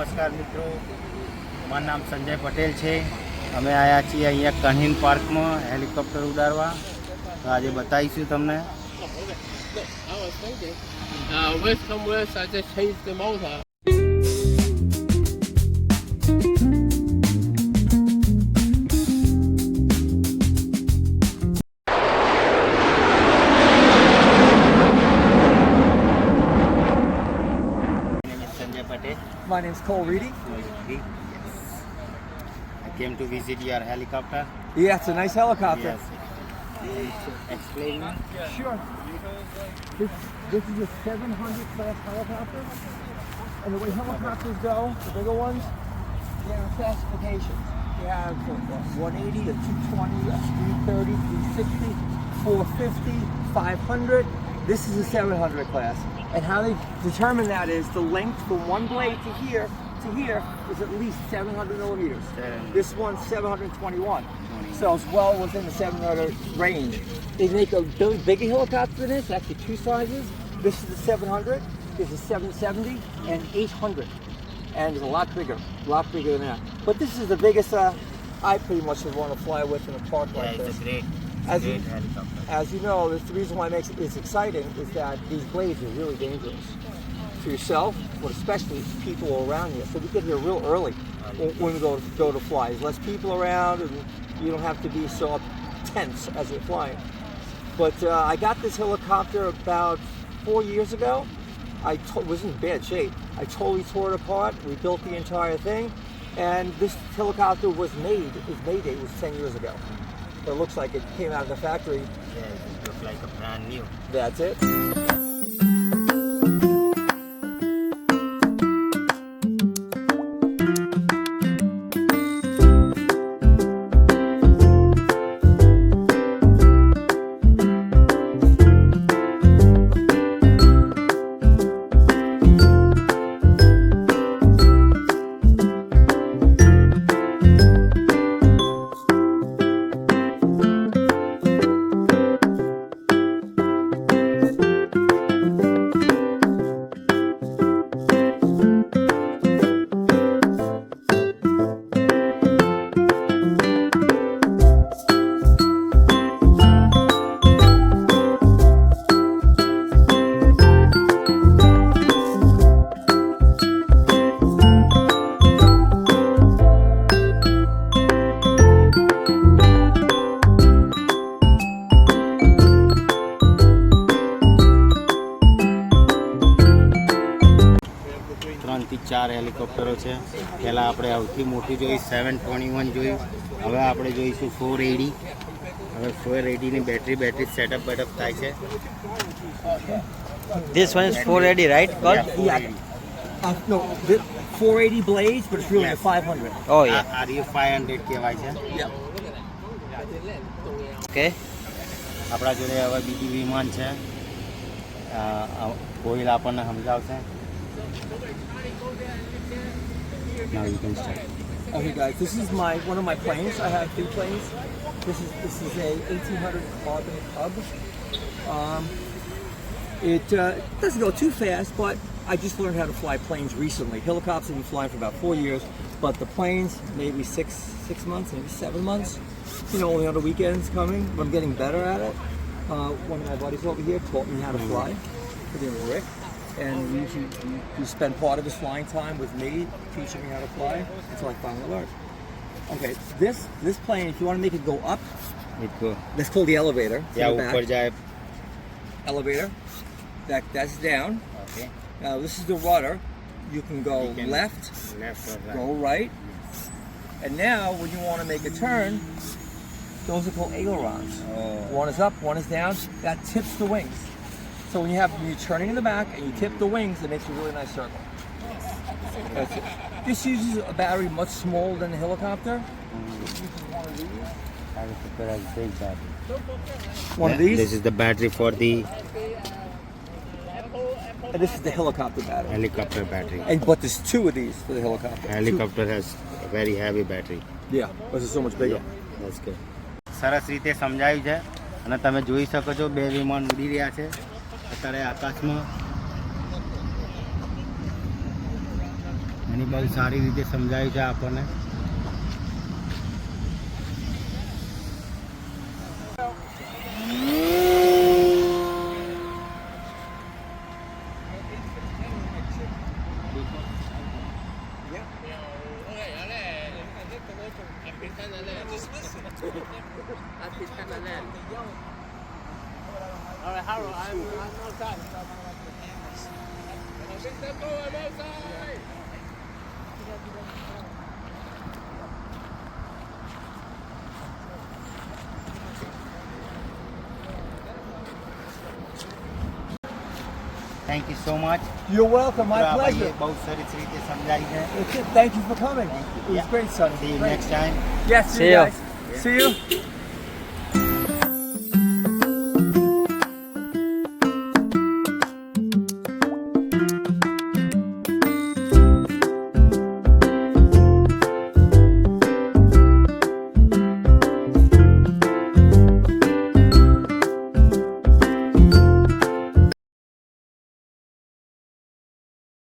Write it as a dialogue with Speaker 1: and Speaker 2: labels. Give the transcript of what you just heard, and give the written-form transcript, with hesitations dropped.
Speaker 1: નમસ્કાર મિત્રો, મારું નામ સંજય પટેલ છે। અમે આવ્યા છીએ અહીંયા કન્હીન પાર્કમાં હેલિકોપ્ટર ઉડાડવા। તો આજે બતાવીશું તમને।
Speaker 2: West come west, I just changed the motor.
Speaker 3: My name is Cole Reedy.
Speaker 1: Yes. I came to visit your helicopter.
Speaker 3: Yeah, it's a nice helicopter.
Speaker 1: Yes. Explain me.
Speaker 3: Sure. This is a 700 class helicopter. And the way helicopters go, the bigger ones, they have classifications. You have 180, a 220, a 330, 360, 450, 500. This is a 700 class. And how they determine that is the length from one blade to here is at least 700 millimeters. This one's 721. So it's well within the 700 range. They make a bigger helicopter than this, actually two sizes. This is the 700, there's a 770 and 800. And it's a lot bigger than that. But this is the biggest I pretty much would want to fly with in a park like this.
Speaker 1: It's a great helicopter.
Speaker 3: As you know, the reason why it makes it exciting is that these blades are really dangerous for yourself, but especially people around you. So we get here real early when we go to fly. There's less people around, and you don't have to be so tense as you're flying. But I got this helicopter about 4 years ago. It was in bad shape. I totally tore it apart, rebuilt the entire thing, and this helicopter was made. Its May date was 10 years ago. It looks like it came out of the factory.
Speaker 1: Yeah, it looks like a brand new.
Speaker 3: That's it.
Speaker 1: ત્રણથી ચાર હેલિકોપ્ટરો છે। પહેલાં આપણે સૌથી મોટી જોઈ 721 જોઈ, હવે આપણે જોઈશું 480। હવે 480ની બેટરી સેટઅપ થાય છે।
Speaker 4: This one is 480, right? God?
Speaker 3: Yeah. No, 480 blades, but it's really a 500.
Speaker 4: Oh yeah.
Speaker 1: RU 500 કહેવાય છે।
Speaker 4: Okay.
Speaker 1: આપણા જોડે હવે બીજી વિમાન છે, કોઈલ આપણને સમજાવશે। Now you can start.
Speaker 3: Okay, guys, this is one of my planes. I have two planes. This is a 1800 Carbon Cub. It doesn't go too fast, but I just learned how to fly planes recently. Helicopters have been flying for about 4 years, but the planes maybe six months, maybe 7 months. You know, only on the weekends coming. But I'm getting better at it. One of my buddies over here taught me how to fly. His name is Rick. And he spent part of his flying time with me, teaching me how to fly until I finally learned. Okay, this plane, if you want to make it go up, that's called the elevator.
Speaker 1: Yeah, ऊपर जाए।
Speaker 3: Elevator. That's down.
Speaker 1: Okay.
Speaker 3: Now this is the rudder. You can go left
Speaker 1: or right.
Speaker 3: go right. And now when you want to make a turn, those are called ailerons.
Speaker 1: Oh.
Speaker 3: One is up, one is down. That tips the wings. So when you're turning in the back and you tip the wings, it makes a really nice circle. That's it. This uses a battery much smaller than the helicopter. One of these.
Speaker 1: This is the battery for the
Speaker 3: And this is the helicopter battery.
Speaker 1: helicopter battery.
Speaker 3: But there's two of these for the helicopter.
Speaker 1: Helicopter has a very heavy battery.
Speaker 3: Yeah, this is so much bigger.
Speaker 1: That's good. સરસ રીતે સમજાયું છે અને તમે જોઈ શકો છો બે વિમાન ઉડી રહ્યા છે અત્યારે આકાશમાં। એની બહુ સારી રીતે સમજાવ્યું છે આપણને.
Speaker 2: All right, Harold, I'm outside. Mr. Bo, I'm outside.
Speaker 1: Thank you so much.
Speaker 3: You're welcome. My pleasure.
Speaker 1: બહુ સરસ રીતે સમજાવી છે.
Speaker 3: That's it. Thank you for coming. It was great, son.
Speaker 1: See you
Speaker 3: Great.
Speaker 1: next time.
Speaker 3: Yes,
Speaker 4: See you.
Speaker 3: guys. See you.